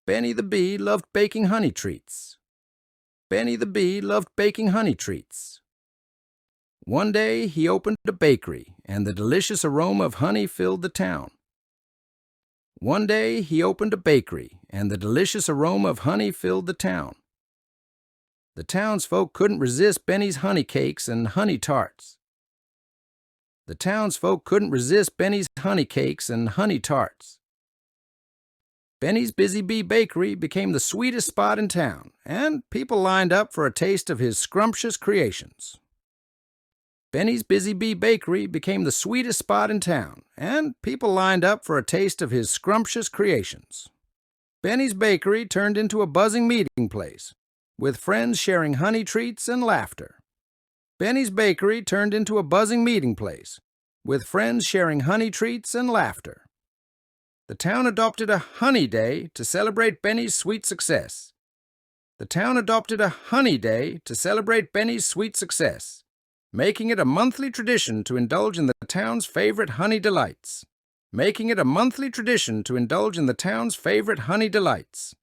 Benny the Bee loved baking honey treats. Benny the Bee loved baking honey treats. One day he opened a bakery, and the delicious aroma of honey filled the town. One day he opened a bakery, and the delicious aroma of honey filled the town. The townsfolk couldn't resist Benny's honey cakes and honey tarts. The townsfolk couldn't resist Benny's honey cakes and honey tarts. Benny's Busy Bee Bakery became the sweetest spot in town, and people lined up for a taste of his scrumptious creations. Benny's Busy Bee Bakery became the sweetest spot in town, and people lined up for a taste of his scrumptious creations. Benny's Bakery turned into a buzzing meeting place, with friends sharing honey treats and laughter. Benny's Bakery turned into a buzzing meeting place, with friends sharing honey treats and laughter. The town adopted a Honey Day to celebrate Benny's sweet success. The town adopted a Honey Day to celebrate Benny's sweet success, making it a monthly tradition to indulge in the town's favorite honey delights. Making it a monthly tradition to indulge in the town's favorite honey delights.